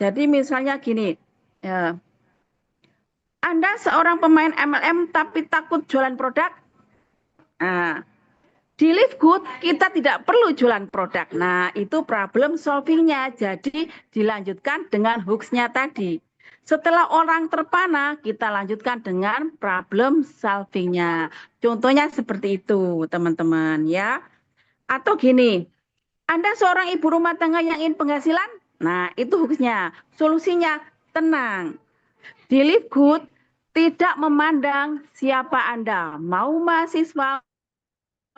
Jadi misalnya gini, ya, Anda seorang pemain MLM tapi takut jualan produk. Nah, di Live Good kita tidak perlu jualan produk. Nah, itu problem solvingnya. Jadi dilanjutkan dengan hooks-nya tadi. Setelah orang terpana, kita lanjutkan dengan problem solvingnya. Contohnya seperti itu, teman-teman ya. Atau gini, Anda seorang ibu rumah tangga yang ingin penghasilan? Nah, itu hooks-nya. Solusinya tenang. Di Live Good tidak memandang siapa Anda, mau mahasiswa,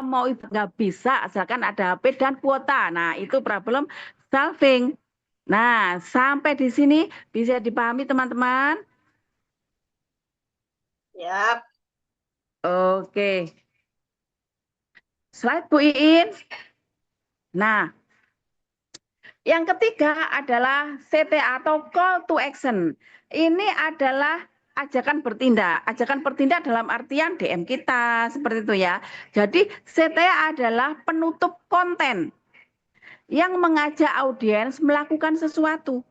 mau ibu, nggak bisa asalkan ada HP dan kuota. Nah, itu problem solving. Nah, sampai di sini bisa dipahami teman-teman? Ya. Oke. Slide Bu Iin. Nah, yang ketiga adalah CT atau call to action. Ini adalah ajakan bertindak. Ajakan bertindak dalam artian DM kita, seperti itu ya. Jadi CT adalah penutup konten yang mengajak audiens melakukan sesuatu.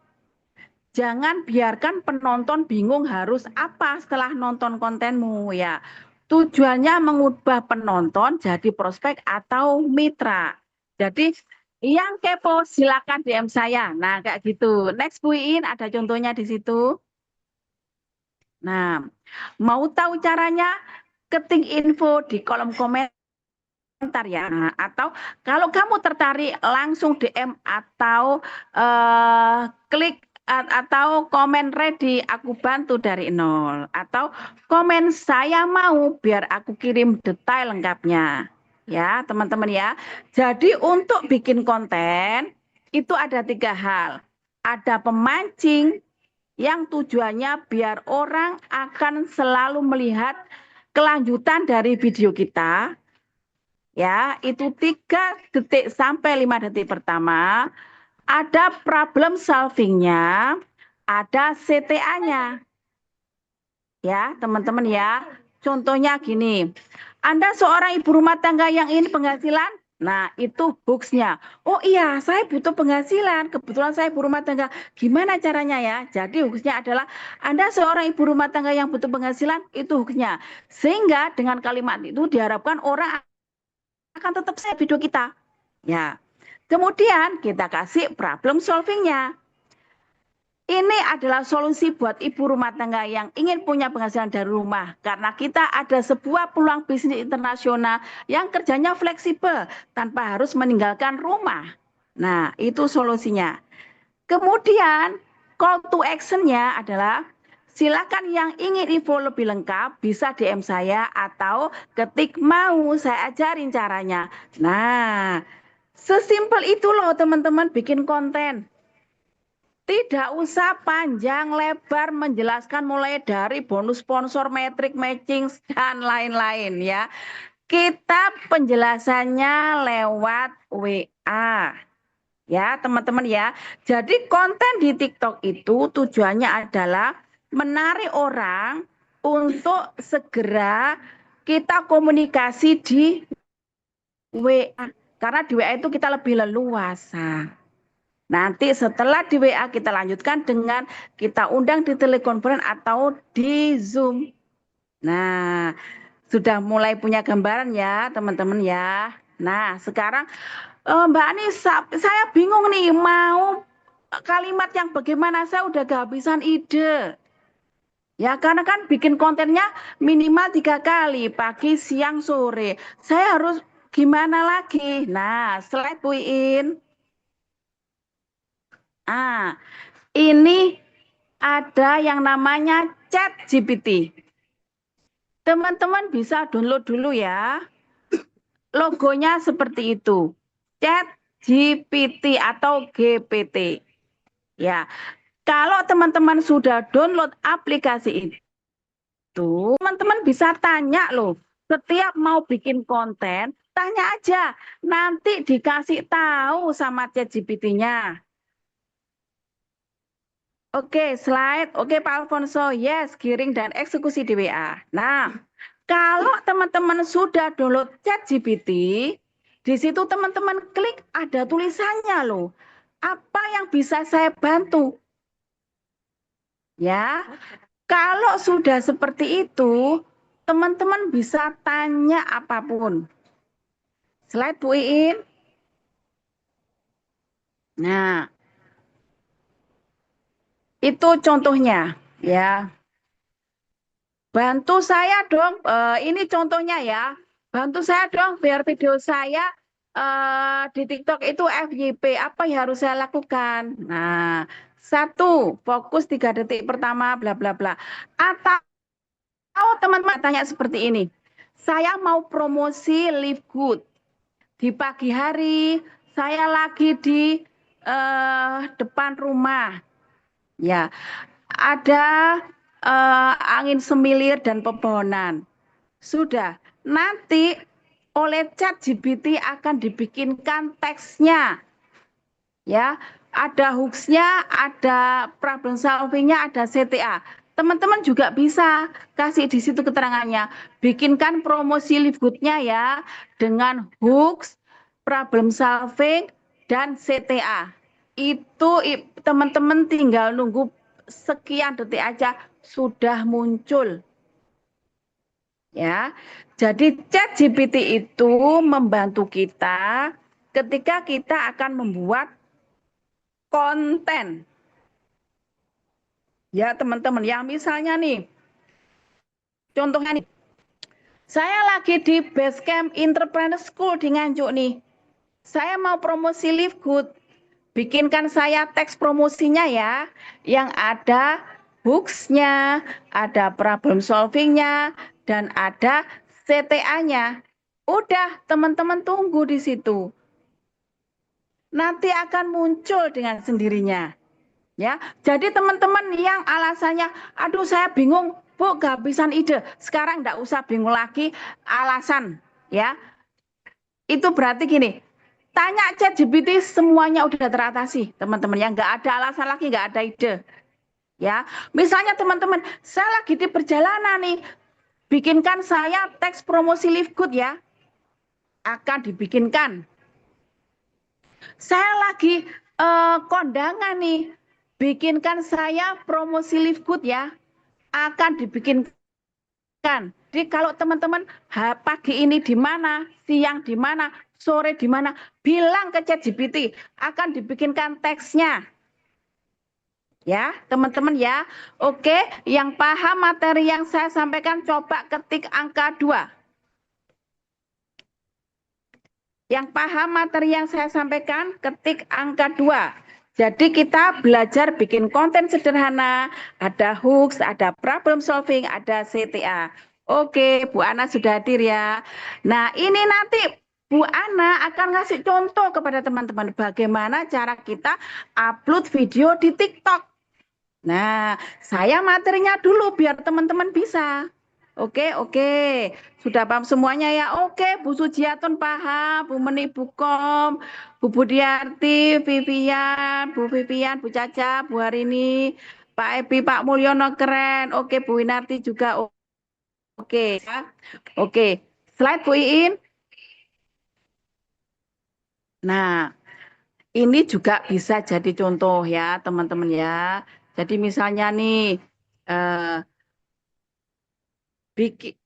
Jangan biarkan penonton bingung harus apa setelah nonton kontenmu ya. Tujuannya mengubah penonton jadi prospek atau mitra. Jadi yang kepo silakan DM saya. Nah, kayak gitu. Next Bu Iin ada contohnya di situ. Nah, mau tahu caranya? Ketik info di kolom komentar ya. Nah, atau kalau kamu tertarik langsung DM atau klik atau komen ready, aku bantu dari nol. Atau komen saya mau biar aku kirim detail lengkapnya. Ya, teman-teman ya. Jadi untuk bikin konten itu ada 3 hal. Ada pemancing yang tujuannya biar orang akan selalu melihat kelanjutan dari video kita. Ya, itu 3 detik sampai 5 detik pertama. Ada problem solvingnya, ada CTA-nya. Ya, teman-teman ya. Contohnya gini, Anda seorang ibu rumah tangga yang ingin penghasilan, nah itu hooks-nya. Oh iya, saya butuh penghasilan, kebetulan saya ibu rumah tangga. Gimana caranya ya? Jadi hooks-nya adalah Anda seorang ibu rumah tangga yang butuh penghasilan, itu hooks-nya. Sehingga dengan kalimat itu diharapkan orang akan tetap share video kita. Ya. Kemudian kita kasih problem solvingnya. Ini adalah solusi buat ibu rumah tangga yang ingin punya penghasilan dari rumah. Karena kita ada sebuah peluang bisnis internasional yang kerjanya fleksibel tanpa harus meninggalkan rumah. Nah, itu solusinya. Kemudian, call to action-nya adalah silakan yang ingin info lebih lengkap bisa DM saya atau ketik mau saya ajarin caranya. Nah, sesimpel itu loh teman-teman bikin konten. Tidak usah panjang lebar menjelaskan mulai dari bonus sponsor, metrik, matching, dan lain-lain ya. Kita penjelasannya lewat WA. Ya, teman-teman ya. Jadi konten di TikTok itu tujuannya adalah menarik orang untuk segera kita komunikasi di WA. Karena di WA itu kita lebih leluasa. Nanti setelah di WA kita lanjutkan dengan kita undang di telekonferensi atau di Zoom. Nah, sudah mulai punya gambaran ya teman-teman ya. Nah, sekarang Mbak Ani, saya bingung nih mau kalimat yang bagaimana, saya udah kehabisan ide. Ya, karena kan bikin kontennya minimal 3 kali, pagi, siang, sore. Saya harus gimana lagi? Nah, slide Bu Iin. Ah, ini ada yang namanya Chat GPT. Teman-teman bisa download dulu ya. Logonya seperti itu. Chat GPT atau GPT. Ya, kalau teman-teman sudah download aplikasi itu, teman-teman bisa tanya loh. Setiap mau bikin konten, tanya aja. Nanti dikasih tahu sama Chat GPT-nya. Oke, slide. Oke, Pak Alfonso. Yes, giring dan eksekusi di WA. Nah, kalau teman-teman sudah download ChatGPT, di situ teman-teman klik ada tulisannya loh. Apa yang bisa saya bantu? Ya, kalau sudah seperti itu, teman-teman bisa tanya apapun. Slide Bu Iin. Nah, itu contohnya ya. Bantu saya dong, ini contohnya ya. Bantu saya dong biar video saya di TikTok itu FYP. Apa yang harus saya lakukan? Nah, satu, fokus 3 detik pertama, bla bla bla. Atau teman-teman tanya seperti ini. Saya mau promosi Live Good. Di pagi hari, saya lagi di depan rumah. Ya, ada angin semilir dan pepohonan. Sudah, nanti oleh ChatGPT akan dibikinkan teksnya. Ya, ada hooks-nya, ada problem solving-nya, ada CTA. Teman-teman juga bisa kasih di situ keterangannya. Bikinkan promosi Live Good-nya ya dengan hooks, problem solving, dan CTA. Itu teman-teman tinggal nunggu sekian detik aja sudah muncul. Ya. Jadi ChatGPT itu membantu kita ketika kita akan membuat konten. Ya, teman-teman, yang misalnya nih, contohnya nih, saya lagi di Basecamp Entrepreneur School di Nganjuk nih. Saya mau promosi Live Good. Bikinkan saya teks promosinya ya, yang ada hooks-nya, ada problem solving-nya, dan ada CTA-nya. Udah, teman-teman tunggu di situ. Nanti akan muncul dengan sendirinya. Ya, jadi teman-teman yang alasannya, aduh saya bingung, Bu, kehabisan ide. Sekarang enggak usah bingung lagi alasan, ya. Itu berarti gini, tanya ChatGPT semuanya udah teratasi, teman-teman. Yang enggak ada alasan lagi, enggak ada ide. Ya, misalnya teman-teman, saya lagi di perjalanan nih, bikinkan saya teks promosi Live Good ya. Akan dibikinkan. Saya lagi kondangan nih, bikinkan saya promosi Live Good ya. Akan dibikinkan. Jadi kalau teman-teman pagi ini di mana, siang di mana, sore di mana, bilang ke ChatGPT, akan dibikinkan teksnya. Ya, teman-teman ya. Oke, yang paham materi yang saya sampaikan coba ketik angka 2. Yang paham materi yang saya sampaikan ketik angka 2. Jadi kita belajar bikin konten sederhana, ada hooks, ada problem solving, ada CTA. Oke, Bu Ana sudah hadir ya. Nah, ini nanti Bu Ana akan ngasih contoh kepada teman-teman bagaimana cara kita upload video di TikTok. Nah, saya materinya dulu biar teman-teman bisa. Oke. Sudah paham semuanya ya? Oke, Bu Sujiatun paham, Bu Meni Bukom, Bu Budiarti, Bu Vivian, Bu Caca, Bu Harini, Pak Ebi, Pak Mulyono keren. Oke, Bu Winarti juga oke. Oke, slide Bu Iin. Nah, ini juga bisa jadi contoh ya, teman-teman ya. Jadi misalnya nih,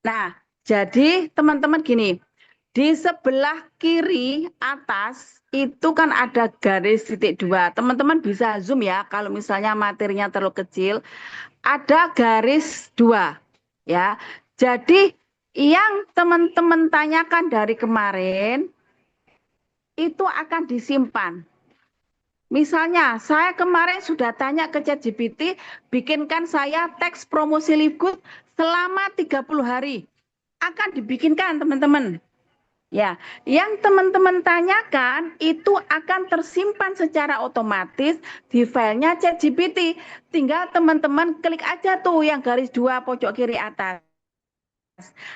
nah, jadi teman-teman gini, di sebelah kiri atas itu kan ada garis titik 2. Teman-teman bisa zoom ya, kalau misalnya materinya terlalu kecil, ada garis 2. Ya, jadi yang teman-teman tanyakan dari kemarin, itu akan disimpan. Misalnya, saya kemarin sudah tanya ke ChatGPT, bikinkan saya teks promosi Live Good selama 30 hari. Akan dibikinkan, teman-teman. Ya, yang teman-teman tanyakan itu akan tersimpan secara otomatis di filenya ChatGPT. Tinggal teman-teman klik aja tuh yang garis 2 pojok kiri atas.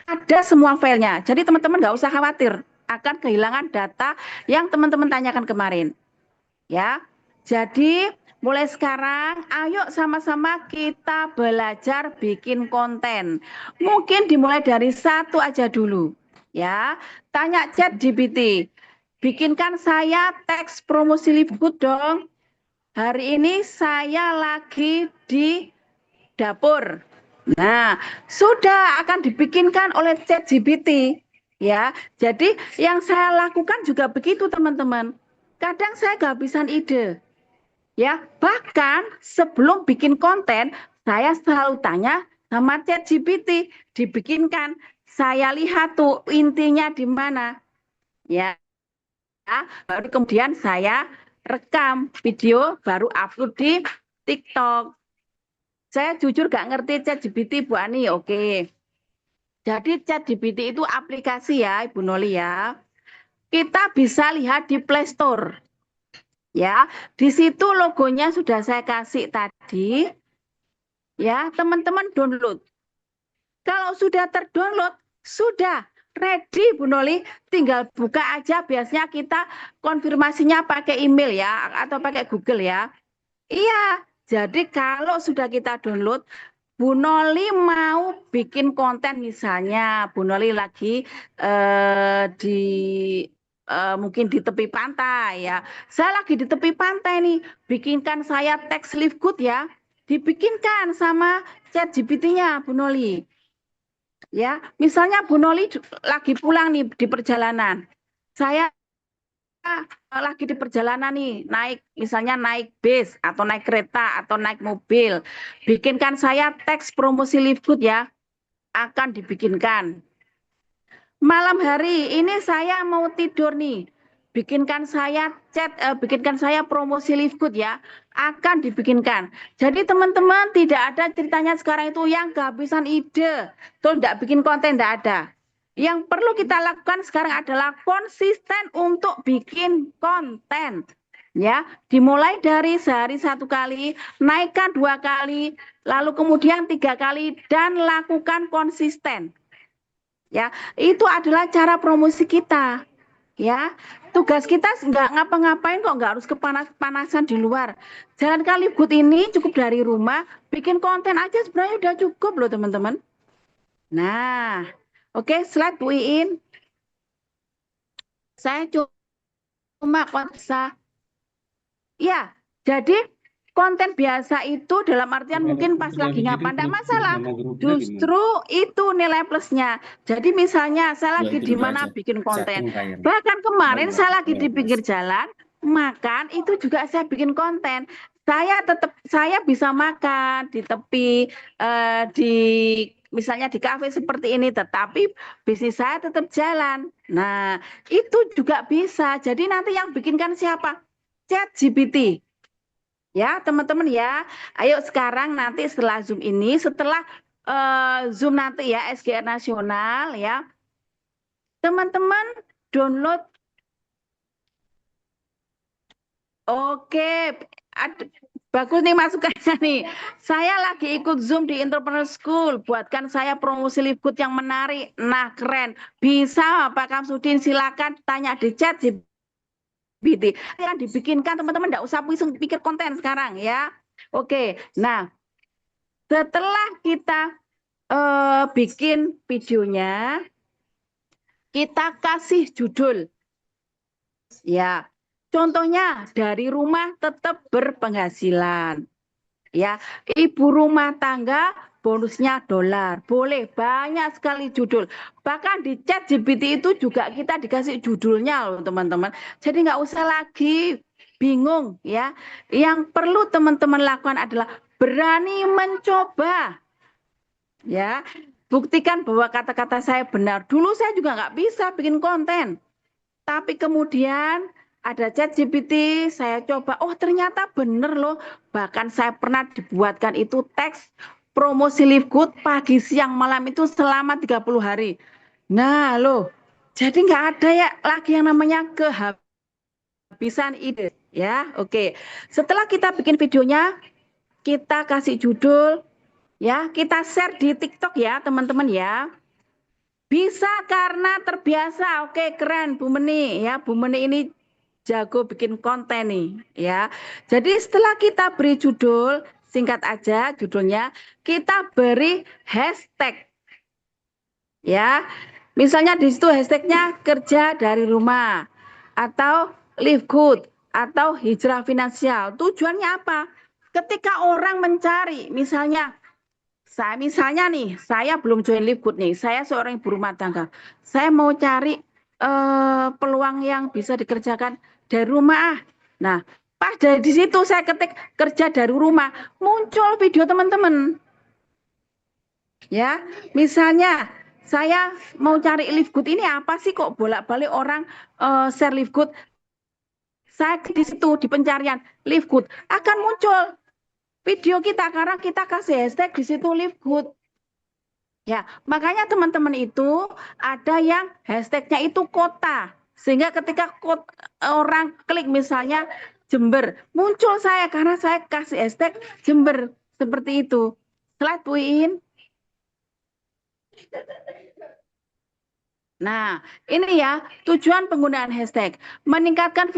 Ada semua filenya. Jadi teman-teman nggak usah khawatir akan kehilangan data yang teman-teman tanyakan kemarin. Ya, jadi mulai sekarang ayo sama-sama kita belajar bikin konten. Mungkin dimulai dari satu aja dulu. Ya, tanya ChatGPT. Bikinkan saya teks promosi Live Good dong. Hari ini saya lagi di dapur. Nah, sudah akan dibikinkan oleh ChatGPT ya. Jadi yang saya lakukan juga begitu teman-teman. Kadang saya kehabisan ide. Ya, bahkan sebelum bikin konten, saya selalu tanya sama ChatGPT, dibikinkan. Saya lihat tuh intinya di mana. Ya, baru kemudian saya rekam video, baru upload di TikTok. Saya jujur gak ngerti ChatGPT Bu Ani, oke. Jadi ChatGPT itu aplikasi ya Ibu Noli ya. Kita bisa lihat di Play Store. Ya, di situ logonya sudah saya kasih tadi. Ya, teman-teman download. Kalau sudah terdownload, sudah ready Bu Noli, tinggal buka aja. Biasanya kita konfirmasinya pakai email ya, atau pakai Google ya. Iya, jadi kalau sudah kita download, Bu Noli mau bikin konten misalnya, Bu Noli lagi di mungkin di tepi pantai ya. Saya lagi di tepi pantai nih, bikinkan saya teks live good ya. Dibikinkan sama ChatGPT-nya Bu Noli. Ya, misalnya Bu Noli lagi pulang nih di perjalanan. Saya lagi di perjalanan nih, misalnya naik bis atau naik kereta atau naik mobil. Bikinkan saya teks promosi live good ya, akan dibikinkan. Malam hari ini saya mau tidur nih. Bikinkan saya promosi live good ya, akan dibikinkan. Jadi teman-teman tidak ada ceritanya sekarang itu yang kehabisan ide, tuh tidak bikin konten, tidak ada. Yang perlu kita lakukan sekarang adalah konsisten untuk bikin konten. Ya, dimulai dari sehari 1 kali, naikkan 2 kali, lalu kemudian 3 kali, dan lakukan konsisten. Ya, itu adalah cara promosi kita. Ya, tugas kita nggak ngapa-ngapain kok, nggak harus kepanas-panasan di luar. Jalan kali good ini cukup dari rumah, bikin konten aja sebenarnya udah cukup loh teman-teman. Nah, oke, slide Bu Iin. Saya cuma konsa. Ya, jadi konten biasa itu dalam artian mungkin pas lagi ngapain, tidak masalah. Justru itu nilai plusnya. Jadi misalnya saya lagi di mana bikin konten. Bahkan kemarin saya lagi di pinggir jalan, makan itu juga saya bikin konten. Saya bisa makan di tepi, di misalnya di kafe seperti ini, tetapi bisnis saya tetap jalan. Nah, itu juga bisa. Jadi nanti yang bikinkan siapa? ChatGPT. Ya, teman-teman ya. Ayo sekarang nanti setelah Zoom ini, setelah Zoom nanti ya, SGR Nasional ya. Teman-teman download. Oke, bagus nih masukannya nih. Saya lagi ikut Zoom di Entrepreneur School. Buatkan saya promosi live good yang menarik. Nah, keren. Bisa Pak Kamsudin, silakan tanya di chat GPT. Yang dibikinkan teman-teman, enggak usah pikir konten sekarang ya. Oke, nah setelah kita bikin videonya, kita kasih judul. Ya, contohnya dari rumah tetap berpenghasilan. Ya, ibu rumah tangga bonusnya dolar. Boleh, banyak sekali judul. Bahkan di chat GPT itu juga kita dikasih judulnya loh teman-teman. Jadi nggak usah lagi bingung ya. Yang perlu teman-teman lakukan adalah berani mencoba. Ya, buktikan bahwa kata-kata saya benar. Dulu saya juga nggak bisa bikin konten. Tapi kemudian ada ChatGPT, saya coba, oh ternyata bener loh. Bahkan saya pernah dibuatkan itu teks promosi live good pagi, siang, malam itu selama 30 hari. Nah loh, jadi nggak ada ya lagi yang namanya kehabisan ide. Ya, oke. Setelah kita bikin videonya, kita kasih judul, ya, kita share di TikTok ya teman-teman ya. Bisa karena terbiasa. Oke, keren Bu Meni ya. Bu Meni ini jago bikin konten nih ya. Jadi setelah kita beri judul, singkat aja judulnya, kita beri hashtag. Ya. Misalnya di situ hashtagnya kerja dari rumah atau live good atau hijrah finansial. Tujuannya apa? Ketika orang mencari misalnya Saya misalnya nih, saya belum join Livegood nih, saya seorang ibu rumah tangga. Saya mau cari peluang yang bisa dikerjakan dari rumah. Nah, pas dari di situ saya ketik kerja dari rumah, muncul video teman-teman. Ya, misalnya saya mau cari Livegood ini apa sih kok bolak-balik orang share Livegood. Saya di situ di pencarian Livegood akan muncul video kita karena kita kasih hashtag di situ Livegood. Ya, makanya teman-teman itu ada yang hashtagnya itu kota. Sehingga ketika orang klik misalnya Jember, muncul saya karena saya kasih hashtag Jember. Seperti itu. Slide Bu Iin. Nah, ini ya tujuan penggunaan hashtag meningkatkan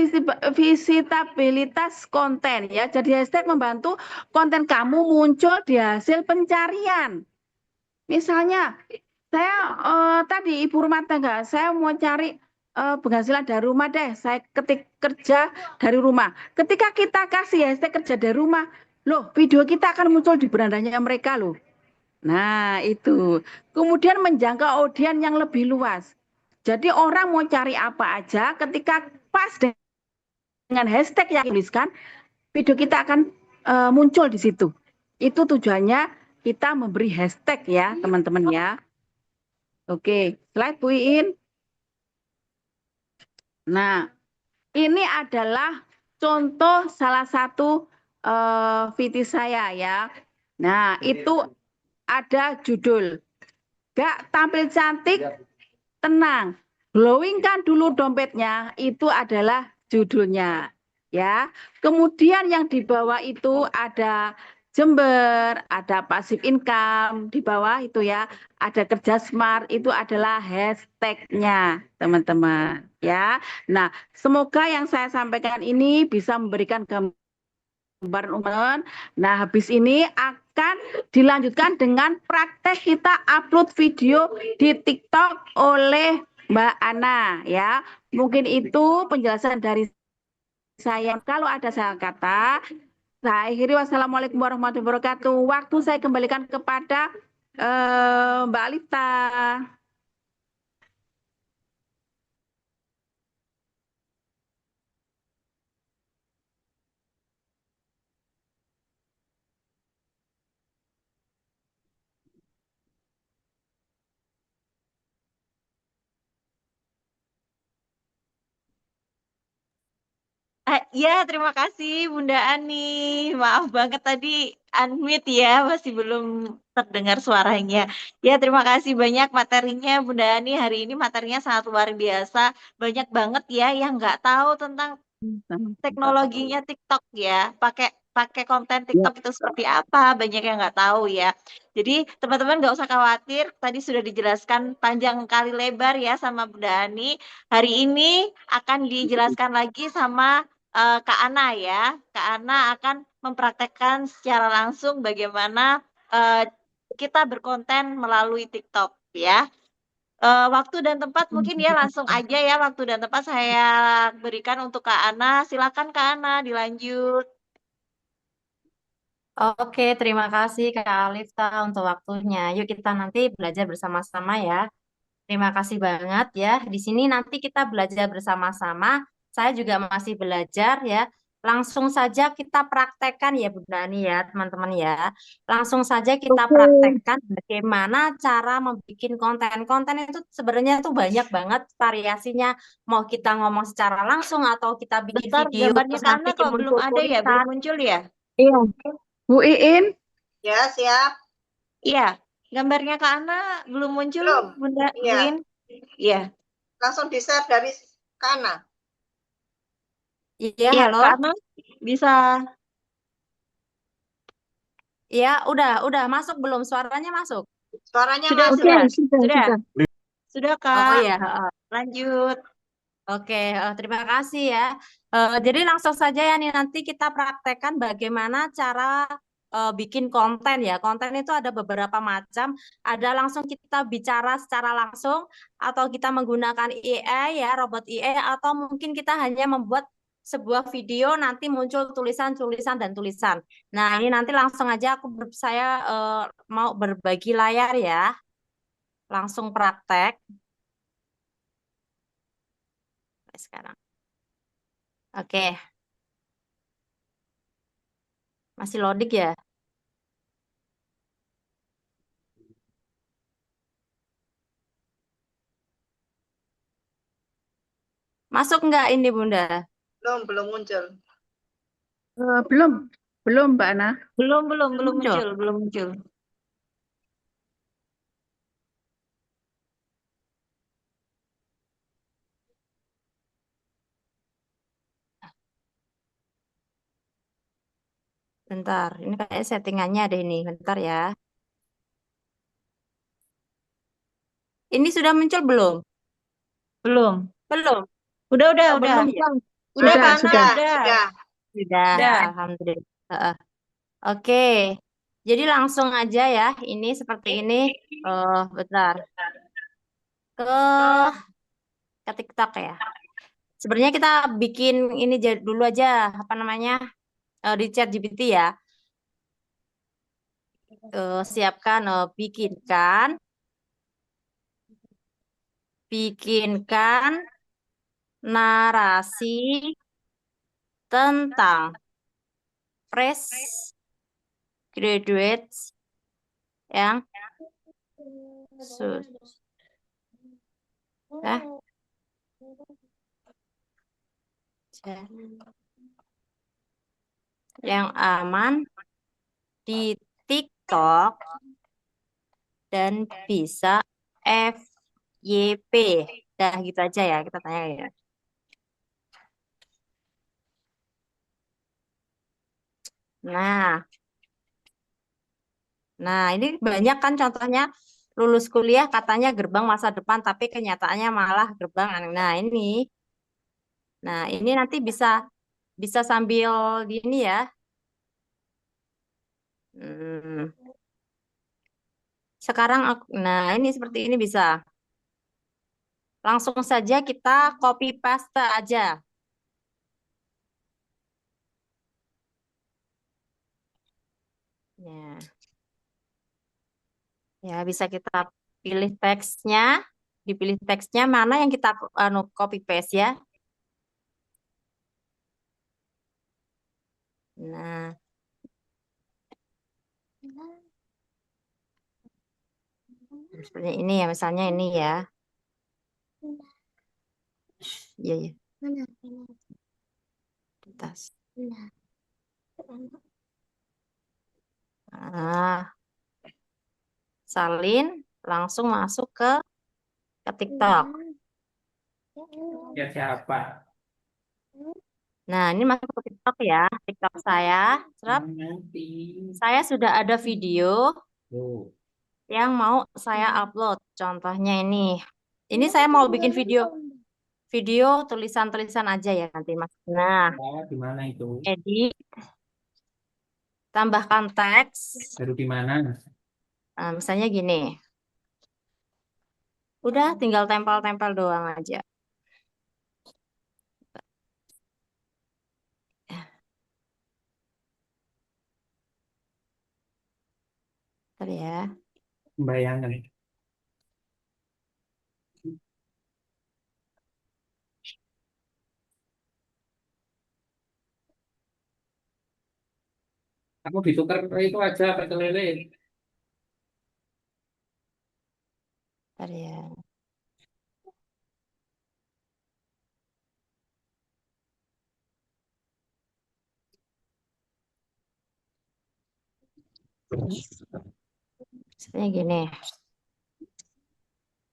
visitabilitas konten ya. Jadi hashtag membantu konten kamu muncul di hasil pencarian. Misalnya saya tadi ibu rumah tangga, saya mau cari penghasilan dari rumah deh. Saya ketik kerja dari rumah. Ketika kita kasih hashtag kerja dari rumah, loh video kita akan muncul di berandanya mereka loh. Nah, itu. Kemudian menjangkau audiens yang lebih luas. Jadi orang mau cari apa aja ketika pas dengan hashtag yang dituliskan, video kita akan muncul di situ. Itu tujuannya kita memberi hashtag ya, teman-teman ya. Oke, slide Bu Iin. Nah, ini adalah contoh salah satu VT saya ya. Nah, itu ada judul gak tampil cantik, tenang. Glowingkan dulu dompetnya, itu adalah judulnya. Ya. Kemudian yang di bawah itu ada Jember, ada passive income di bawah itu ya, ada kerja smart, itu adalah hashtagnya teman-teman ya. Nah, semoga yang saya sampaikan ini bisa memberikan gambaran umum. Nah, habis ini akan dilanjutkan dengan praktek kita upload video di TikTok oleh Mbak Ana ya. Mungkin itu penjelasan dari saya. Kalau ada salah kata, saya akhiri. Wassalamualaikum warahmatullahi wabarakatuh. Waktu saya kembalikan kepada Mbak Alita. Ya, terima kasih Bunda Ani. Maaf banget tadi unmute ya, masih belum terdengar suaranya. Ya, terima kasih banyak materinya Bunda Ani. Hari ini materinya sangat luar biasa. Banyak banget ya yang nggak tahu tentang teknologinya TikTok ya. Pakai pakai konten Ya. TikTok itu seperti apa, banyak yang nggak tahu ya. Jadi teman-teman nggak usah khawatir, tadi sudah dijelaskan panjang kali lebar ya sama Bunda Ani. Hari ini akan dijelaskan lagi sama Kak Ana ya. Kak Ana akan mempraktekkan secara langsung bagaimana kita berkonten melalui TikTok ya. Waktu dan tempat mungkin ya langsung aja ya, waktu dan tempat saya berikan untuk Kak Ana. Silakan Kak Ana, dilanjut. Oke, terima kasih Kak Alifta untuk waktunya. Yuk kita nanti belajar bersama-sama ya. Terima kasih banget ya. Di sini nanti kita belajar bersama-sama. Saya juga masih belajar ya. Langsung saja kita praktekkan ya Bunda Ani ya, teman-teman ya. Langsung saja kita Oke. praktekkan bagaimana cara membuat konten. Konten itu sebenarnya tuh banyak banget variasinya. Mau kita ngomong secara langsung atau kita bikin Bentar, video gambarnya terus Kak nanti Ana kok belum muncul ada ya, belum tulisan. muncul ya? Iya. Bu Iin. Ya, siap. Iya, gambarnya Kak Ana belum muncul, Belum. Bunda Iya. Buin. Iya. Langsung di-share dari kanan. Iya, Iya, halo. Kak Ana bisa. Iya, udah masuk belum? Suaranya masuk? Suaranya Sudah, masuk. sudah. Sudah. Sudah, Oh Kak. iya, Lanjut. oke, terima kasih ya. Jadi langsung saja ya nih nanti kita praktekkan bagaimana cara bikin konten ya. Konten itu ada beberapa macam. Ada langsung kita bicara secara langsung atau kita menggunakan AI ya, robot AI atau mungkin kita hanya membuat sebuah video nanti muncul tulisan, tulisan, dan tulisan. Nah, ini nanti langsung aja saya mau berbagi layar ya. Langsung praktek. Sekarang. Oke. Masih loading ya? Masuk nggak ini, Bunda? Belum muncul. Belum Mbak Ana. Belum Muncul. muncul, belum muncul. Bentar, ini kayak settingannya ada ini. Bentar ya. Ini sudah muncul belum? Belum. Belum. Udah. Belum ya? Udah, Sudah, Pana, sudah. udah. Sudah, Udah. alhamdulillah. Oke, jadi langsung aja ya. Ini seperti ini. Bentar. Ke TikTok ya. Sebenarnya kita bikin ini dulu aja, apa namanya, di ChatGPT ya. Siapkan, bikinkan narasi tentang fresh graduates yang yang aman di TikTok dan bisa FYP. Dah gitu aja ya, kita tanya ya. Nah, ini banyak kan contohnya lulus kuliah katanya gerbang masa depan, tapi kenyataannya malah gerbang. Nah, ini nanti bisa sambil gini ya. Sekarang nah ini seperti ini bisa. Langsung saja kita copy paste aja. Ya, bisa kita pilih teksnya, dipilih teksnya mana yang kita copy paste ya. Nah, seperti ini ya, misalnya ini ya. Iya, ya. Salin langsung masuk ke TikTok. Ya siapa? Nah, ini masuk ke TikTok ya, TikTok saya. Saya sudah ada video yang mau saya upload. Contohnya ini. Ini saya mau bikin video tulisan-tulisan aja ya nanti, Mas. Nah, di mana itu? Edit, tambahkan teks. Baru di mana? Nah, misalnya gini. Udah tinggal tempel-tempel doang aja. Bentar ya. Bayangkan. Aku ditukar itu aja pakai lele. Bentar ya. Misalnya gini.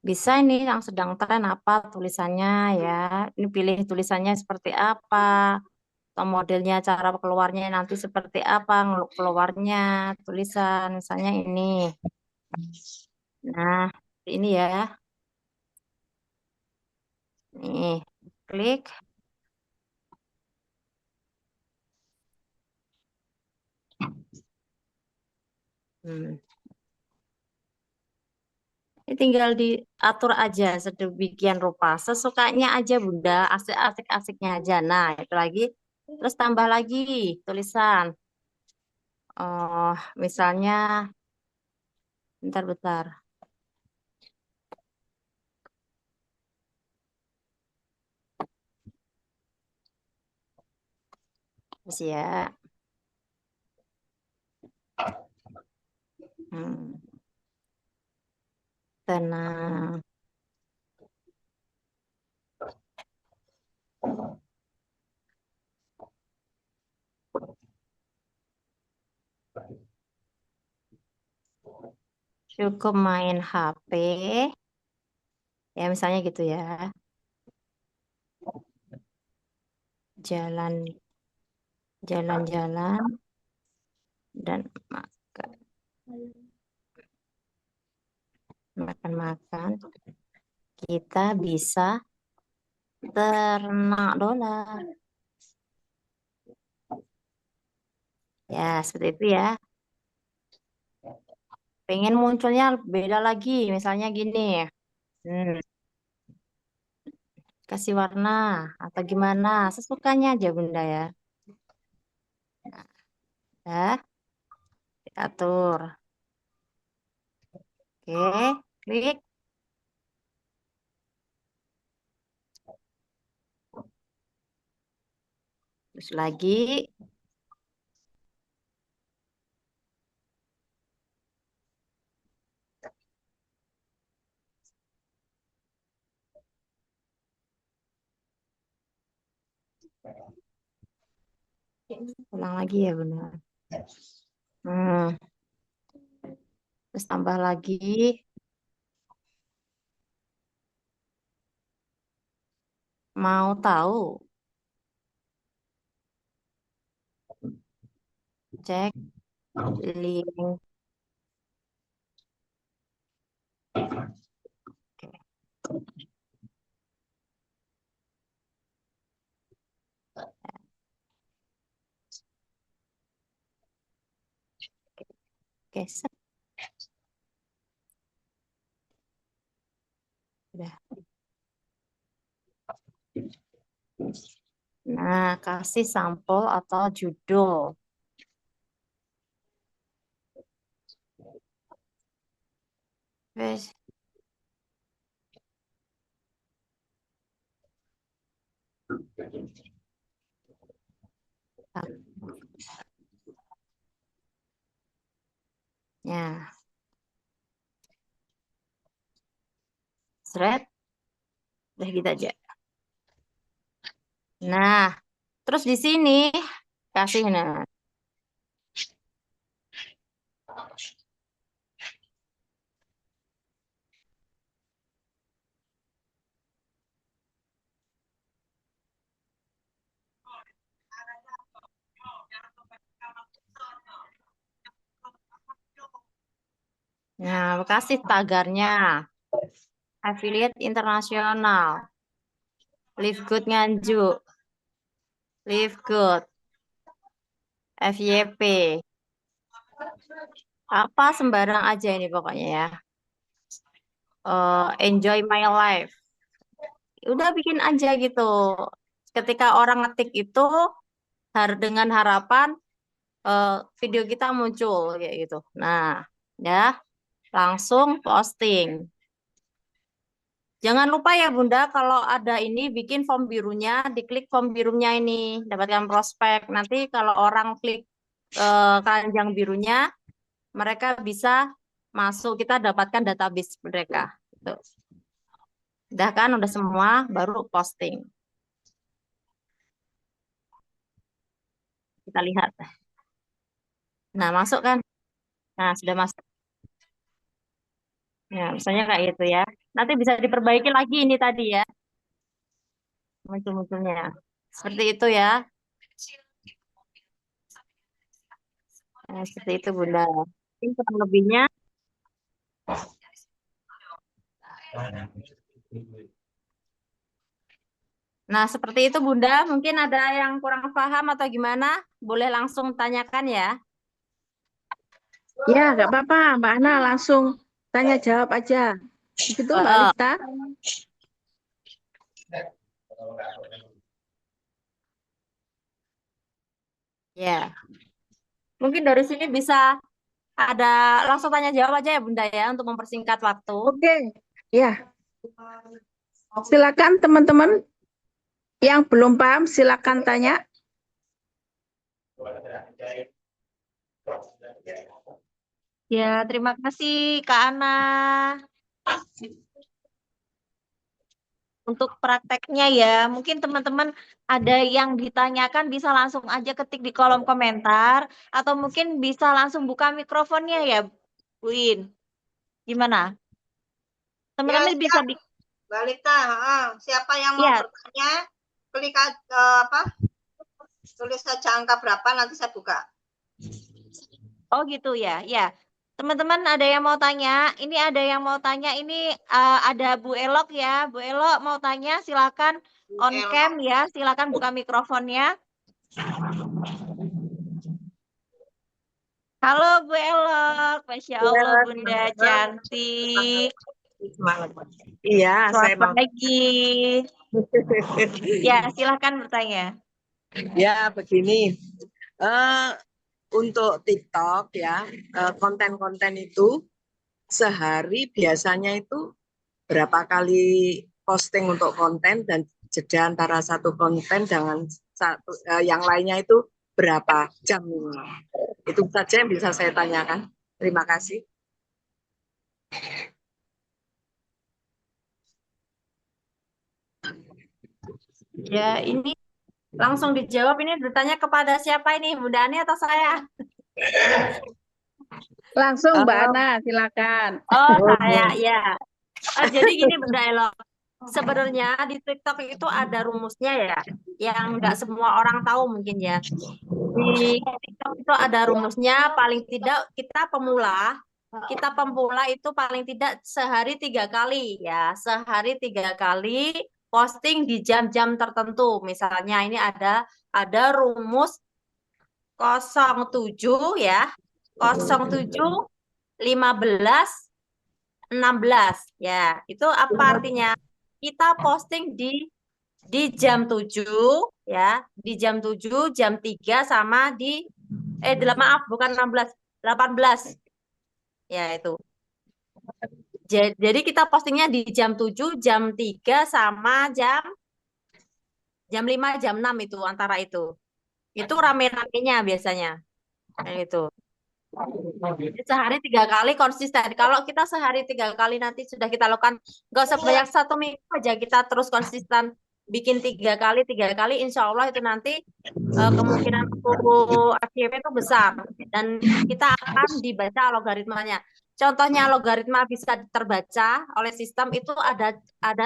Bisa ini yang sedang tren apa tulisannya ya. Ini pilih tulisannya seperti apa. Atau modelnya, cara keluarnya nanti seperti apa. Keluarnya tulisan misalnya ini. Nah, ini ya. Nih, klik. Ini tinggal diatur aja sedemikian rupa. Sesukanya aja Bunda, asik-asiknya aja. Nah, itu lagi. Terus tambah lagi tulisan. Oh, misalnya, bentar-bentar. Terus ya. Tenang. Cukup main HP. Ya, misalnya gitu ya. Jalan-jalan dan makan. Kita bisa ternak dolar. Ya, seperti itu ya. Pengen munculnya beda lagi, misalnya gini. Kasih warna atau gimana, sesukanya aja Bunda ya. Ya, diatur. Oke, klik. Terus lagi. Ulang lagi ya Bunda. Terus tambah lagi. Mau tahu? Cek link. Oke, udah. Nah, kasih sampel atau judul. Wes. Ya. Seret. Udah gitu aja. Nah, terus di sini kasih nah. Nah, kasih tagarnya. Affiliate internasional. Live Good Nganjuk. Live Good. FYP. Apa sembarang aja ini pokoknya ya. Enjoy my life. Udah bikin aja gitu. Ketika orang ngetik itu dengan harapan video kita muncul kayak gitu. Nah, ya langsung posting. Jangan lupa ya Bunda, kalau ada ini bikin form birunya, diklik form birunya ini, dapatkan prospek. Nanti kalau orang klik keranjang birunya, mereka bisa masuk, kita dapatkan database mereka. Gitu. Udah kan, udah semua, baru posting. Kita lihat. Nah, masuk kan? Nah, sudah masuk. Nah, misalnya kayak gitu ya. Nanti bisa diperbaiki lagi ini tadi ya. Muncul-munculnya. Seperti itu ya. Nah, seperti itu Bunda. Ini kurang lebihnya. Nah, seperti itu Bunda. Mungkin ada yang kurang paham atau gimana? Boleh langsung tanyakan ya. Ya, nggak apa-apa, Mbak Ana langsung tanya jawab aja. Begitu Mbak Heeh. Lifta? Ya, mungkin dari sini bisa ada langsung tanya jawab aja ya Bunda ya untuk mempersingkat waktu. Oke. Ya, silakan teman-teman yang belum paham silakan tanya. Ya, terima kasih Kak Ana. Untuk prakteknya ya, mungkin teman-teman ada yang ditanyakan bisa langsung aja ketik di kolom komentar atau mungkin bisa langsung buka mikrofonnya ya, Bu In. Gimana? Ya, Teman-teman bisa siap, Mbak Lita. Siapa yang mau ya. bertanya, klik tulis saja angka berapa, nanti saya buka. Oh gitu ya. Ya. Teman-teman ada yang mau tanya? Ini ada yang mau tanya. Ini ada Bu Elok ya. Bu Elok mau tanya, silakan on Elok. cam ya. Silakan buka mikrofonnya. Halo Bu Elok, Masya Allah Bunda cantik. Iya, saya Selamat mau. pagi. Ya, silahkan bertanya. Ya, begini. Untuk TikTok ya, konten-konten itu sehari biasanya itu berapa kali posting untuk konten dan jeda antara satu konten dengan satu yang lainnya itu berapa jam? Itu saja yang bisa saya tanyakan. Terima kasih. Ya, ini langsung dijawab. Ini bertanya kepada siapa ini, Bunda Ani atau saya? Langsung Mbak Ana, silakan. Oh, saya ya. Jadi gini Bunda Elo, sebenarnya di TikTok itu ada rumusnya ya, yang nggak semua orang tahu mungkin ya. Di TikTok itu ada rumusnya, paling tidak kita pemula itu paling tidak sehari 3 kali ya, sehari 3 kali posting di jam-jam tertentu. Misalnya ini ada rumus 07 ya, 07, 15, 16 ya. Itu apa artinya? Kita posting di jam 7 ya, di jam 7, jam 3 sama di maaf bukan 16, 18. Ya itu. Jadi kita postingnya di jam 7, jam 3 sama jam 5, jam 6 itu antara itu. Itu rame-ramenya biasanya. Itu. Jadi sehari 3 kali konsisten. Kalau kita sehari 3 kali nanti sudah kita lakukan, nggak usah banyak, 1 minggu aja kita terus konsisten bikin 3 kali, insya Allah itu nanti kemungkinan untuk FYP itu besar dan kita akan dibaca algoritmanya. Contohnya logaritma bisa terbaca oleh sistem itu ada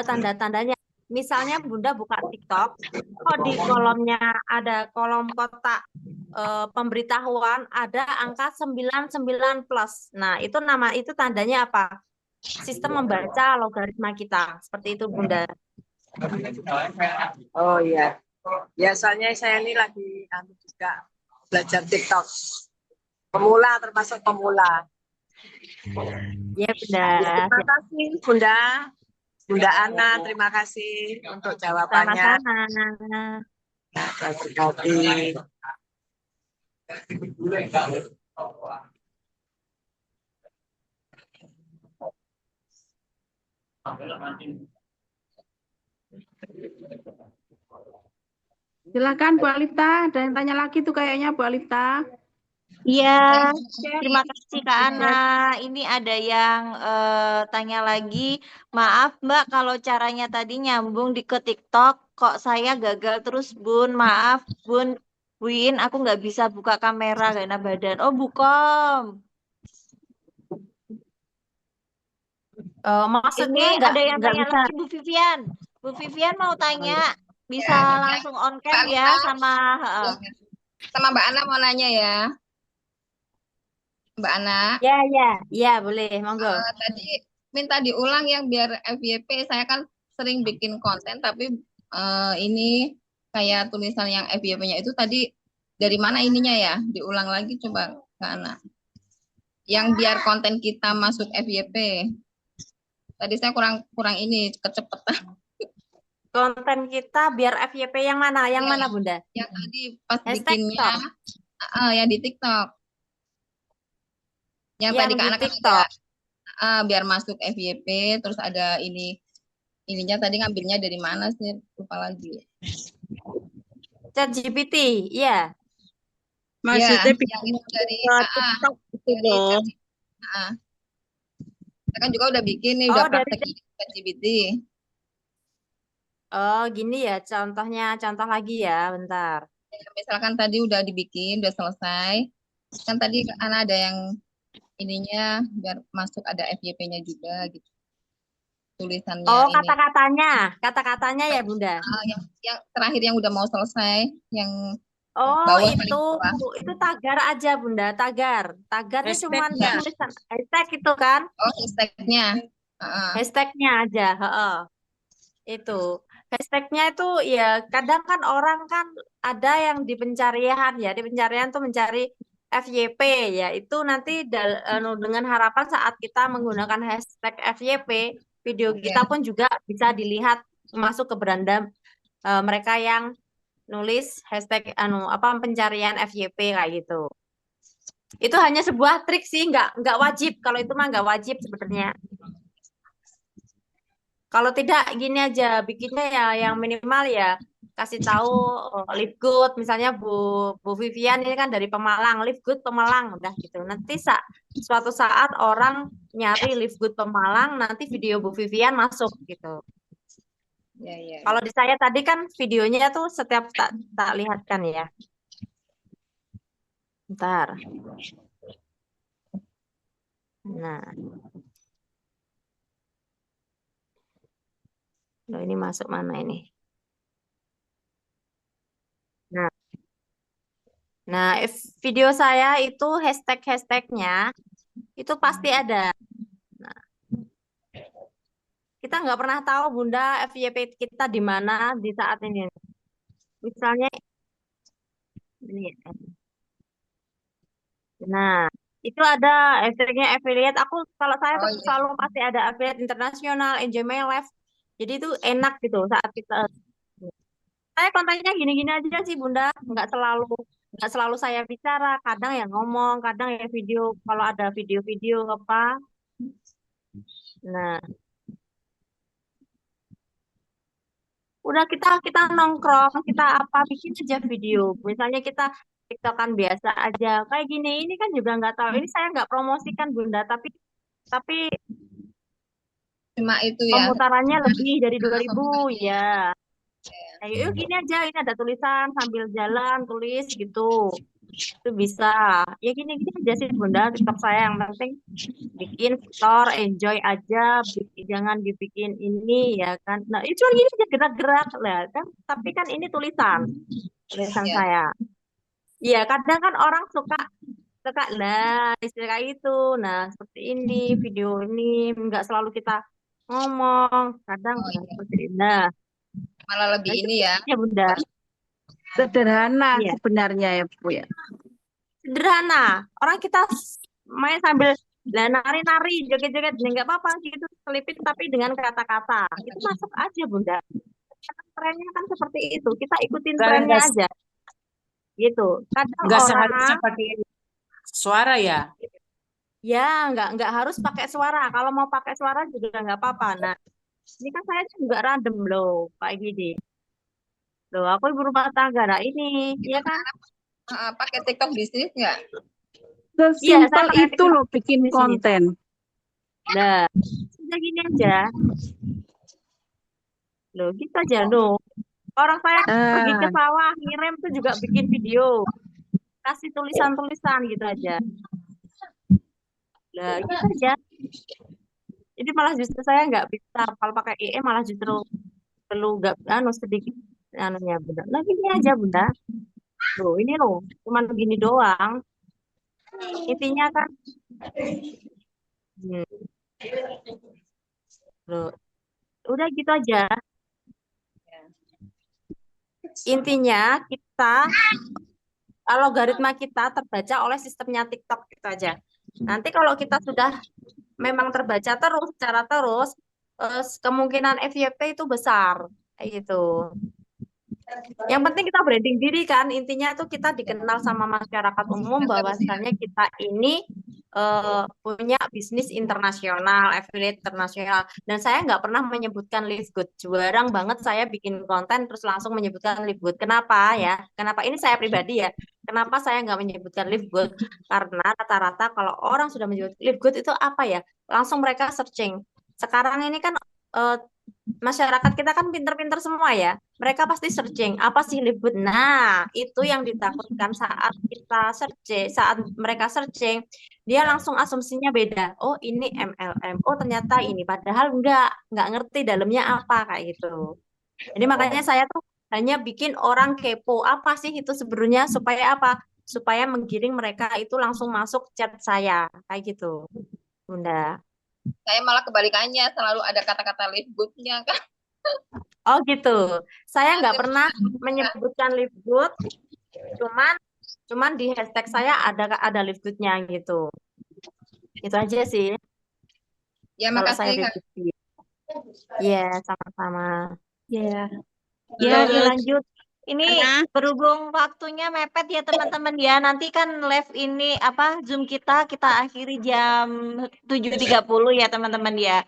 tanda-tandanya. Misalnya Bunda buka TikTok, kok di kolomnya ada kolom kotak pemberitahuan ada angka 99 plus. Nah, itu tandanya apa? Sistem membaca logaritma kita. Seperti itu, Bunda. Oh iya. Biasanya saya ini lagi juga belajar TikTok. Pemula, termasuk pemula. Ya, Bunda. Terima kasih, Bunda. Bunda Ana, terima kasih untuk jawabannya. Sama-sama. Terima kasih. Silakan Bu Alifta, ada yang tanya lagi tuh kayaknya Bu Alifta. Iya, terima kasih Kak Ana. Ini ada yang tanya lagi. Maaf Mbak, kalau caranya tadi nyambung ke TikTok, kok saya gagal terus Bun. Maaf Bun, Win, aku nggak bisa buka kamera karena badan. Oh, bukom. Maksudnya Ini ada yang nggak tanya bisa. lagi Bu Vivian. Bu Vivian mau tanya, bisa langsung on cam ya sama Sama Mbak Ana mau nanya ya. Mbak Ana, Ya, boleh, monggo. tadi minta diulang yang biar FYP. Saya kan sering bikin konten, tapi ini kayak tulisan yang FYP-nya itu tadi dari mana ininya ya? Diulang lagi coba Mbak Ana. Yang biar konten kita masuk FYP. Tadi saya kurang ini kecepatan. Konten kita biar FYP yang mana? Yang Iya. mana, Bunda? Yang tadi pas Hashtag bikinnya, TikTok. yang di TikTok. Yang Yang tadi di kan ada TikTok. biar masuk FYP, terus ada ininya tadi ngambilnya dari mana sih? Lupa lagi. ChatGPT, iya. Maksudnya Yang itu dari TikTok itu dari loh. Saya kan juga udah bikin nih, Oh, udah dari praktek ChatGPT. Oh, gini ya contohnya. Contoh lagi ya, bentar. Misalkan tadi udah dibikin, udah selesai. Kan tadi karena ada yang ininya biar masuk ada FYP-nya juga gitu. Tulisannya Oh, ini. kata-katanya ya, Bunda. Yang terakhir yang udah mau selesai, yang Oh, bawah paling itu tagar aja, Bunda, tagar. Tagarnya cuma Hashtag-nya. tulisan hashtag itu kan? Oh, hashtag-nya. Hashtagnya aja, heeh. Itu hashtagnya itu ya kadang kan orang kan ada yang di pencarian ya, di pencarian tuh mencari FYP ya, itu nanti dengan harapan saat kita menggunakan hashtag FYP, video kita pun juga bisa dilihat masuk ke beranda mereka yang nulis hashtag pencarian FYP kayak gitu. Itu hanya sebuah trik sih, nggak wajib. Kalau itu mah nggak wajib sebenarnya. Kalau tidak gini aja, bikinnya ya yang minimal ya kasih tahu Live Good, misalnya Bu Vivian ini kan dari Pemalang, Live Good Pemalang, udah gitu. Nanti suatu saat orang nyari Live Good Pemalang, nanti video Bu Vivian masuk gitu. Ya. Kalau di saya tadi kan videonya tuh setiap tak lihat kan ya. Bentar. Nah. Loh, ini masuk mana ini? Nah, video saya itu hashtagnya itu pasti ada. Nah, kita nggak pernah tahu Bunda FYP kita di mana di saat ini. Misalnya ini. Nah, itu ada hashtagnya affiliate. Kalau saya tuh selalu pasti ada affiliate internasional, Enjoy My Life. Jadi itu enak gitu saat kita. Saya kontennya gini-gini aja sih Bunda, nggak selalu saya bicara, kadang ya ngomong, kadang ya video, kalau ada video-video apa. Nah, udah kita nongkrong, kita bikin aja video. Misalnya kita TikTokan biasa aja, kayak gini. Ini kan juga nggak tahu. Ini saya nggak promosikan Bunda, tapi cuma itu ya. pemutarannya lebih dari 2000 ya. Ayo gini aja, ini ada tulisan sambil jalan tulis gitu. Itu bisa. Ya gini-gini aja sih Bunda, TikTok saya yang penting bikin store, enjoy aja, jangan dibikin ini ya kan. Nah, itu gini aja gerak-gerak lah kan. Tapi kan ini tulisan saya. Iya, kadang kan orang suka lah istilah itu. Nah, seperti ini video ini nggak selalu kita ngomong, kadang seperti ini. Nah, malah lebih ini ya. Ya Bunda. Sederhana Iya. sebenarnya ya Bu ya. Sederhana. Orang kita main sambil nari-nari, joget-joget, nggak apa-apa gitu, selipit tapi dengan kata-kata. Itu masuk aja Bunda. Trennya kan seperti itu. Kita ikutin trennya aja. Gitu. Kadang Nggak orang seharusnya pakai suara ya? ya nggak harus pakai suara. Kalau mau pakai suara juga nggak apa-apa. Nah, ini kan saya juga random loh, Pak Gidi. Loh, aku ibu rumah tangga. Nah, ini, ya kan? Pakai TikTok bisnis nggak? Iya, saya Sesimpel pakai itu loh bikin bisnis. konten. Nah, sudah gini aja. Loh, gitu aja loh. Orang saya pergi ke sawah, ngirim tuh juga bikin video. Kasih tulisan-tulisan gitu aja. Lah, gitu aja. Jadi malah justru saya nggak bisa. Kalau pakai IE malah justru perlu nggak sedikit anunya Bunda. Nah, gini aja Bunda. Loh, ini loh, cuman begini doang. Intinya kan loh, udah gitu aja. Intinya kita logaritma kita terbaca oleh sistemnya TikTok gitu aja. Nanti kalau kita sudah memang terbaca terus secara terus, kemungkinan FYP itu besar kayak gitu. Yang penting kita branding diri kan, intinya tuh kita dikenal sama masyarakat umum bahwasannya kita ini punya bisnis internasional, affiliate internasional. Dan saya nggak pernah menyebutkan Live Good. Jarang banget saya bikin konten terus langsung menyebutkan Live Good. Kenapa ya? Kenapa ini saya pribadi ya? Kenapa saya nggak menyebutkan Live Good? Karena rata-rata kalau orang sudah menyebut Live Good itu apa ya? Langsung mereka searching. Sekarang ini kan masyarakat kita kan pinter-pinter semua ya. Mereka pasti searching, apa sih Live Good? Nah, itu yang ditakutkan saat kita searching, saat mereka searching, dia langsung asumsinya beda. Oh, ini MLM. Oh, ternyata ini. Padahal nggak ngerti dalamnya apa kayak gitu. Jadi makanya saya tuh hanya bikin orang kepo. Apa sih itu sebenarnya supaya apa? Supaya menggiring mereka itu langsung masuk chat saya. Kayak gitu, Bunda. Saya malah kebalikannya, selalu ada kata-kata Live Good-nya kan. Oh gitu. Saya nggak Nanti pernah menyebutkan Live Good, cuman di hashtag saya ada Live Good-nya gitu. Itu aja sih ya kalau saya makasih Kak. pribadi. Iya, sama-sama. Ya. Ya, Terus lanjut. Ini berhubung waktunya mepet ya teman-teman ya. Nanti kan live ini Zoom kita akhiri jam 7.30 ya teman-teman ya.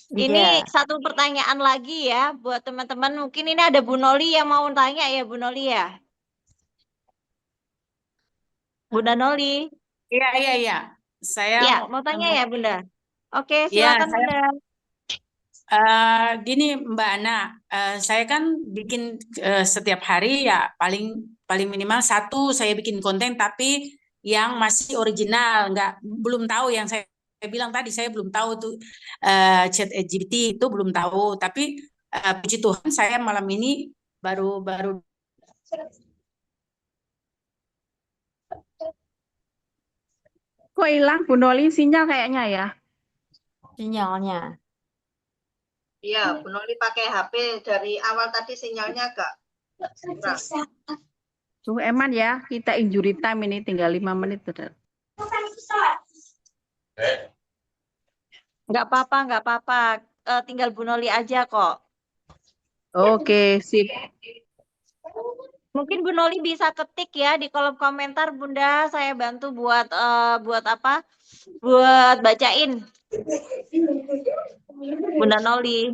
Ini Iya. satu pertanyaan lagi ya buat teman-teman. Mungkin ini ada Bu Noli yang mau tanya ya Bu Noli ya. Bunda Noli. Iya. Saya Ya, mau tanya ya Bunda. Oke, ya, silakan Bunda. gini Mbak Ana, saya kan bikin setiap hari ya paling minimal satu saya bikin konten tapi yang masih original, belum tahu yang saya bilang tadi saya belum tahu tuh chat GPT itu belum tahu, tapi puji Tuhan saya malam ini baru kok hilang Bu Noli sinyal kayaknya ya? Sinyalnya. Iya, Bu Noli pakai HP dari awal tadi sinyalnya agak kurang. Tuh Eman ya, kita injury time ini tinggal 5 menit. Saudara. Nggak apa-apa. Tinggal Bu Noli aja kok. Oke, sip. Mungkin Bu Noli bisa ketik ya di kolom komentar Bunda, saya bantu buat Buat bacain. Bunda Noli.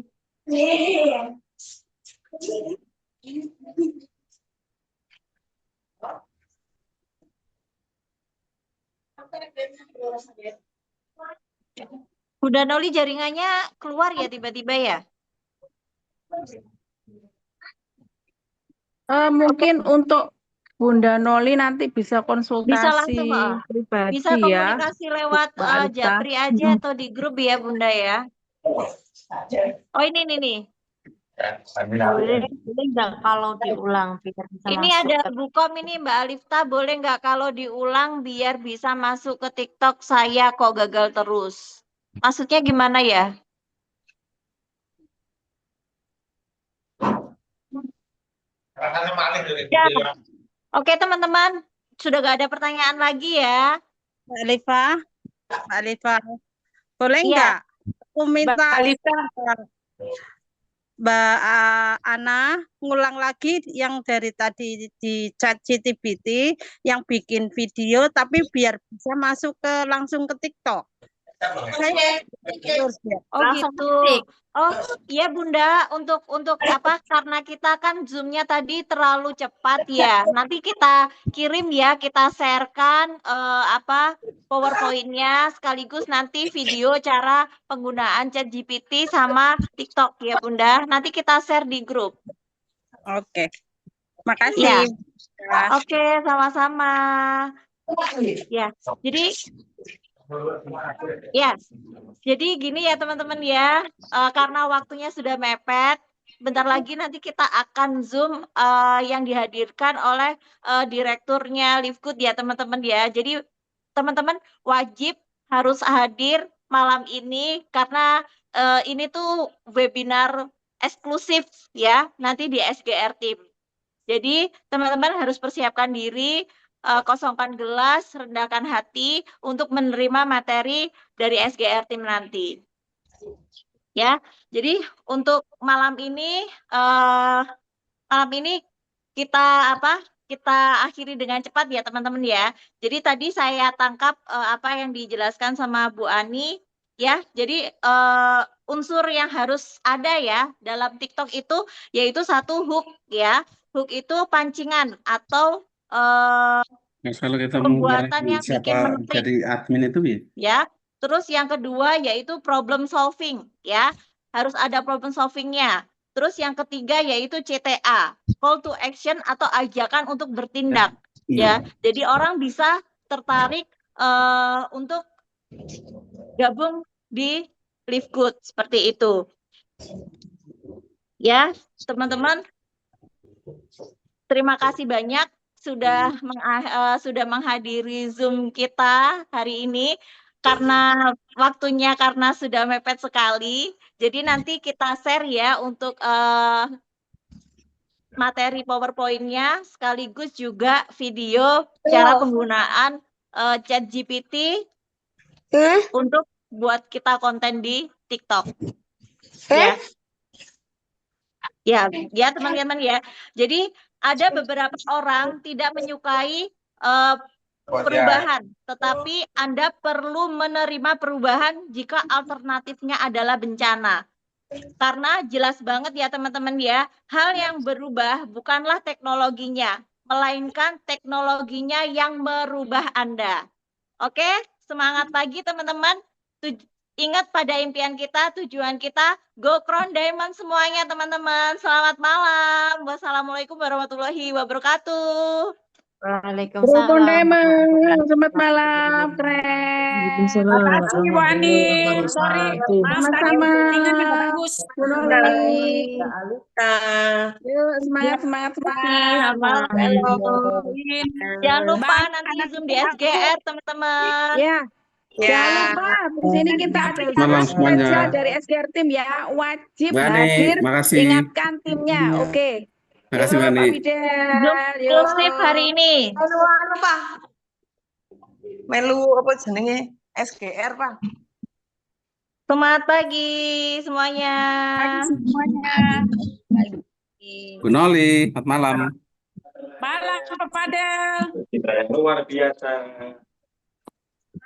Bunda Noli jaringannya keluar ya tiba-tiba ya? Mungkin untuk Bunda Noli nanti bisa konsultasi Bisa langsung, pribadi bisa ya. komunikasi lewat Mbak Alita. Japri aja atau di grup ya Bunda ya. Oh ini nih. Boleh nggak kalau diulang biar bisa Ini masuk ada ke Bukom ini Mbak Alifta, boleh nggak kalau diulang biar bisa masuk ke TikTok saya kok gagal terus. Maksudnya gimana ya? Ya. Oke teman-teman, sudah nggak ada pertanyaan lagi ya. Mbak Alifa, boleh Iya. nggak aku minta Mbak Alifta. Mbak Ana ngulang lagi yang dari tadi di chat GPT yang bikin video tapi biar bisa masuk langsung ke TikTok. Oh langsung gitu. ketik. Oh iya Bunda, untuk apa? Karena kita kan Zoom-nya tadi terlalu cepat ya. Nanti kita kirim ya, kita sharekan PowerPoint-nya sekaligus nanti video cara penggunaan ChatGPT sama TikTok ya Bunda. Nanti kita share di grup. Oke. Makasih. Ya. Ya. Oke, sama-sama. Ya. Jadi gini ya teman-teman ya, karena waktunya sudah mepet, bentar lagi nanti kita akan Zoom yang dihadirkan oleh direkturnya Live Good ya teman-teman ya. Jadi teman-teman wajib harus hadir malam ini karena ini tuh webinar eksklusif ya, nanti di SGR Team. Jadi teman-teman harus persiapkan diri, kosongkan gelas, rendahkan hati untuk menerima materi dari SGR Team nanti. Ya. Jadi untuk malam ini kita kita akhiri dengan cepat ya teman-teman ya. Jadi tadi saya tangkap apa yang dijelaskan sama Bu Ani ya. Jadi unsur yang harus ada ya dalam TikTok itu yaitu satu hook ya. Hook itu pancingan atau Nah, kalau kita mau pembuatan yang bikin siapa menarik jadi admin itu ya? ya. Terus yang kedua yaitu problem solving ya. Harus ada problem solvingnya. Terus yang ketiga yaitu CTA, call to action atau ajakan untuk bertindak ya. Jadi orang bisa tertarik untuk gabung di Live Good seperti itu. Ya, teman-teman. Terima kasih banyak sudah menghadiri Zoom kita hari ini. Karena waktunya karena sudah mepet sekali. Jadi nanti kita share ya untuk materi PowerPoint-nya sekaligus juga video cara penggunaan ChatGPT untuk buat kita konten di TikTok. Ya teman-teman ya. Jadi ada beberapa orang tidak menyukai perubahan, tetapi Anda perlu menerima perubahan jika alternatifnya adalah bencana. Karena jelas banget ya teman-teman ya, hal yang berubah bukanlah teknologinya, melainkan teknologinya yang merubah Anda. Oke, semangat pagi teman-teman. Ingat pada impian kita, tujuan kita, go Crown Diamond semuanya teman-teman. Selamat malam. Wassalamualaikum warahmatullahi wabarakatuh. Waalaikumsalam. Selamat malam, keren. Terima kasih Bu Ani. Sorry, maaf tadi Sama-sama. jaringan nggak bagus. Bu Noli. Alita. Yuk, semangat. Selamat malam. Jangan lupa nanti Zoom di SGR teman-teman. Ya. Jangan lupa, di sini kita ada Malam semuanya. spesial dari SGR Tim ya, wajib Mbak Ani, hadir, makasih. ingatkan timnya, oke. Makasih, Yuk, Mbak Ani. Pak Fidel, Zoom yuk. eksklusif hari ini. Melu Pak? Melu apa jenenge? SGR Pak. Selamat pagi semuanya. Bu Noli, selamat malam. Malam Pak Fadel. Luar biasa.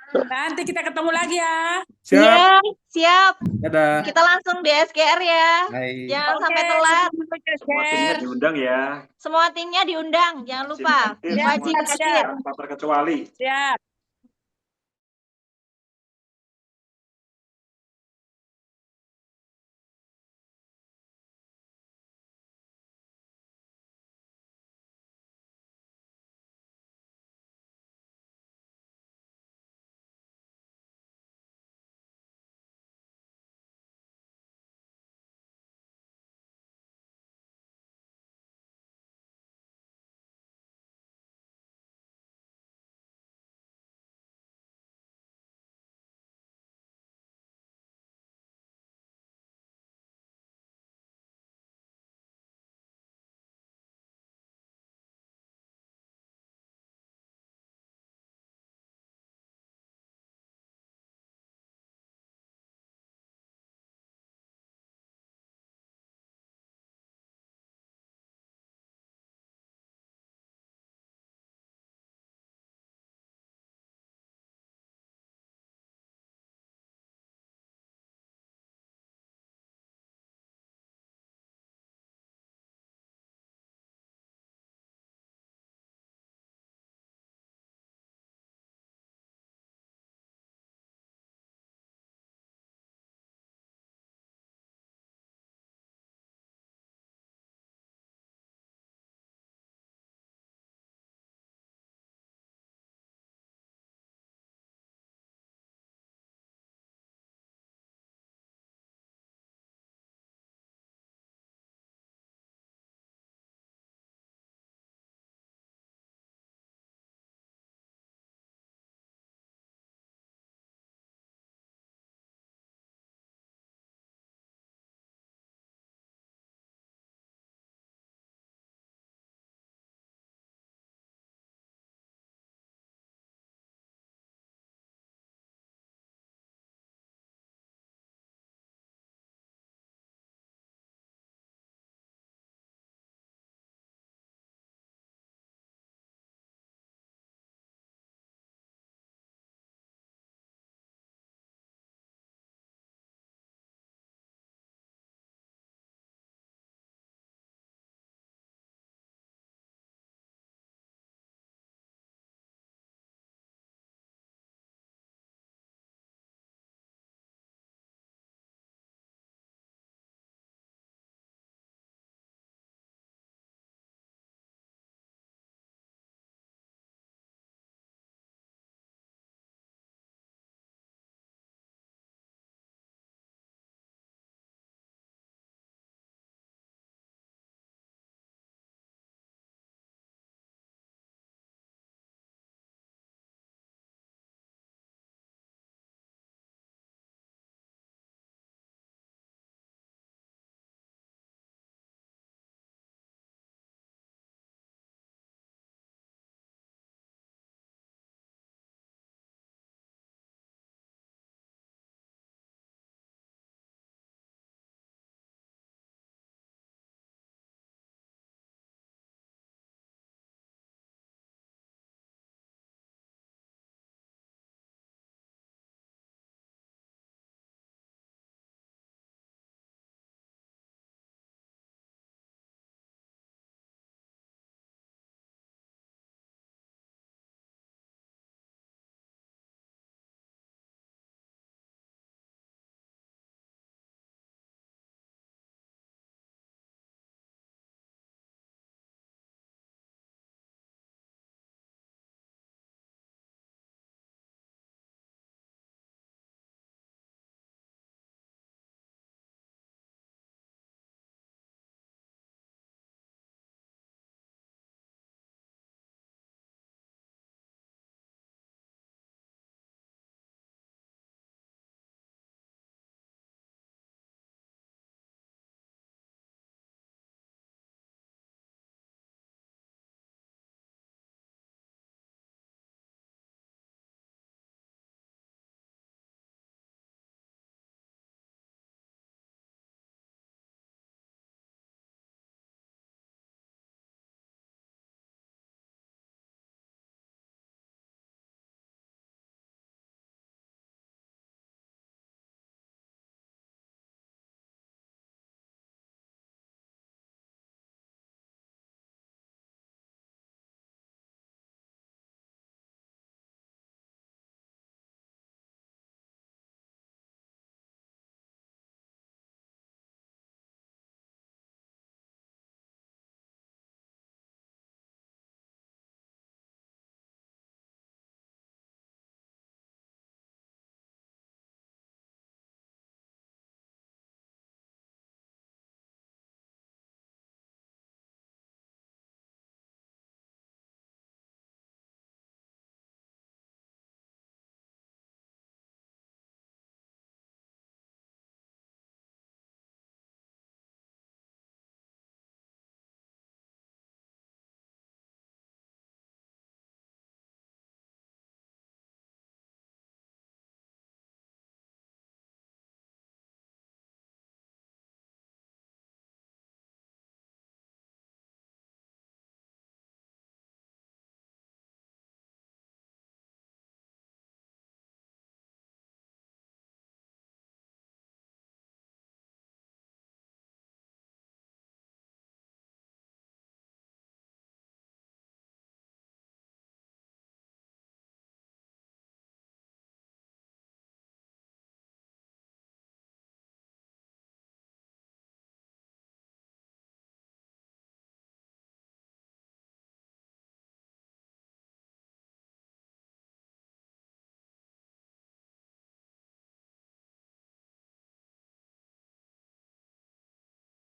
Nanti kita ketemu lagi ya. Siap. Ya, siap. Dadah. Kita langsung di SGR ya. Hai. Jangan sampai telat. Semua timnya diundang ya. Semua timnya diundang, jangan lupa. Wajib Wajib hadir. tanpa terkecuali. Siap.